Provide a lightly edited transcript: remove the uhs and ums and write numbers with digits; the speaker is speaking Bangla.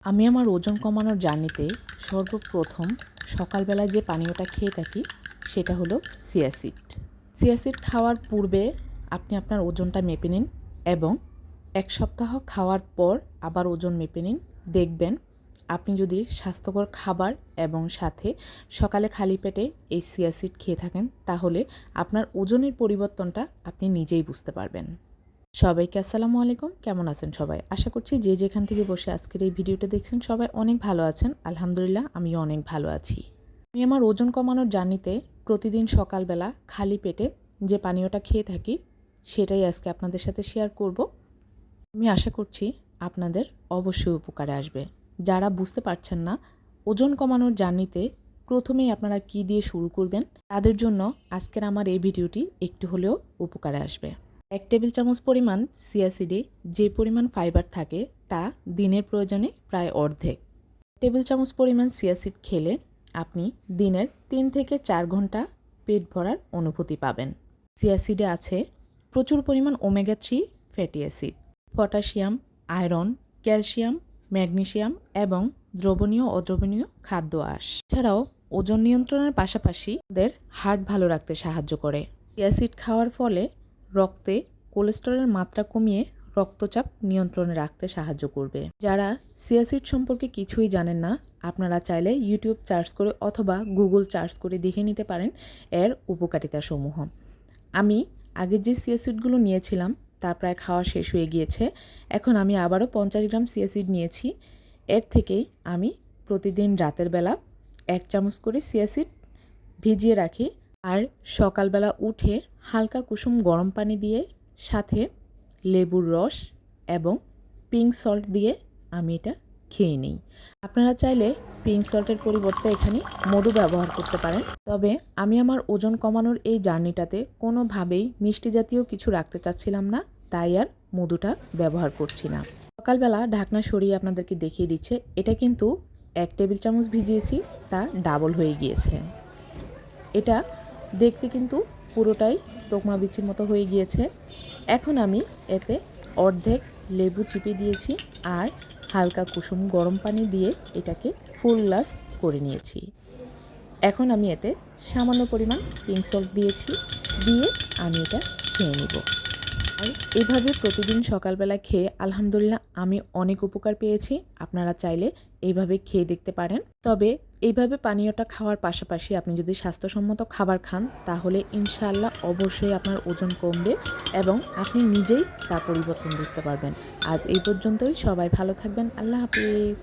আমি আমার ওজন কমানোর জার্নিতে সর্বপ্রথম সকালবেলা যে পানীয়টা খেয়ে থাকি সেটা হলো চিয়া সিড। চিয়া সিড খাওয়ার পূর্বে আপনি আপনার ওজনটা মেপে নিন এবং এক সপ্তাহ খাওয়ার পর আবার ওজন মেপে নিন। দেখবেন আপনি যদি স্বাস্থ্যকর খাবার এবং সাথে সকালে খালি পেটে এই চিয়া সিড খেয়ে থাকেন তাহলে আপনার ওজনের পরিবর্তনটা আপনি নিজেই বুঝতে পারবেন। সবাইকে আসসালামু আলাইকুম। কেমন আছেন সবাই? আশা করছি যে যেখান থেকে বসে আজকের এই ভিডিওটা দেখছেন সবাই অনেক ভালো আছেন। আলহামদুলিল্লাহ আমিও অনেক ভালো আছি। আমি আমার ওজন কমানোর জার্নিতে প্রতিদিন সকালবেলা খালি পেটে যে পানীয়টা খেয়ে থাকি সেটাই আজকে আপনাদের সাথে শেয়ার করব। আমি আশা করছি আপনাদের অবশ্যই উপকারে আসবে। যারা বুঝতে পারছেন না ওজন কমানোর জার্নিতে প্রথমেই আপনারা কি দিয়ে শুরু করবেন তাদের জন্য আজকের আমার এই ভিডিওটি একটু হলেও উপকারে আসবে। 1 টেবিল চামচ পরিমাণ চিয়া সিডে যে পরিমাণ ফাইবার থাকে তা দিনের প্রয়োজনে প্রায় অর্ধেক। টেবিল চামচ পরিমাণ চিয়া সিড খেলে আপনি দিনের 3 থেকে 4 ঘন্টা পেট ভরার অনুভূতি পাবেন। চিয়া সিডে আছে প্রচুর পরিমাণ omega 3 fatty acid, potassium, iron, calcium, magnesium এবং দ্রবণীয় অদ্রবণীয় খাদ্য আঁশ। এছাড়াও ওজন নিয়ন্ত্রণের পাশাপাশি ওদের হার্ট ভালো রাখতে সাহায্য করে। চিয়া সিড খাওয়ার ফলে রক্তে কোলেস্টেরলের মাত্রা কমিয়ে রক্তচাপ নিয়ন্ত্রণে রাখতে সাহায্য করবে। যারা চিয়া সিড সম্পর্কে কিছুই জানেন না আপনারা চাইলে ইউটিউব সার্চ করে অথবা গুগল সার্চ করে দেখে নিতে পারেন এর উপকারিতাসমূহ। আমি আগে যে চিয়া সিডগুলো নিয়েছিলাম তা প্রায় খাওয়া শেষ হয়ে গিয়েছে। এখন আমি আবারও 50 গ্রাম চিয়া সিড নিয়েছি। এর থেকেই আমি প্রতিদিন রাতের বেলা 1 চামচ করে চিয়া সিড ভিজিয়ে রাখি আর সকালবেলা উঠে হালকা কুসুম গরম পানি দিয়ে সাথে লেবুর রস এবং পিঙ্ক সল্ট দিয়ে আমি এটা খেয়ে নিই। আপনারা চাইলে পিঙ্ক সল্টের পরিবর্তে এখানে মধু ব্যবহার করতে পারেন। তবে আমি আমার ওজন কমানোর এই জার্নিটাতে কোনোভাবেই মিষ্টি জাতীয় কিছু রাখতে চাচ্ছিলাম না, তাই আর মধুটা ব্যবহার করছি না। সকালবেলা ঢাকনা সরিয়ে আপনাদেরকে দেখিয়ে দিচ্ছে এটা কিন্তু 1 টেবিল চামচ ভিজিয়েছি তা ডাবল হয়ে গিয়েছে। এটা দেখতে কিন্তু পুরোটাই তোকমা বিচির মতো হয়ে গিয়েছে। এখন আমি এতে অর্ধেক লেবু চিপে দিয়েছি আর হালকা কুসুম গরম পানি দিয়ে এটাকে ফুল গ্লাস করে নিয়েছি। এখন আমি এতে সামান্য পরিমাণ পিঙ্ক সল্ট দিয়েছি, দিয়ে আমি এটা খেয়ে নেব। আর এইভাবে প্রতিদিন সকালবেলা খেয়ে আলহামদুলিল্লাহ আমি অনেক উপকার পেয়েছি। আপনারা চাইলে এইভাবে খেয়ে দেখতে পারেন। তবে এইভাবে পানীয়টা খাওয়ার পাশাপাশি আপনি যদি স্বাস্থ্যসম্মত খাবার খান তাহলে ইনশাআল্লাহ অবশ্যই আপনার ওজন কমবে এবং আপনি নিজেই তা পরিবর্তন বুঝতে পারবেন। আজ এই পর্যন্তই। সবাই ভালো থাকবেন। আল্লাহ হাফেজ।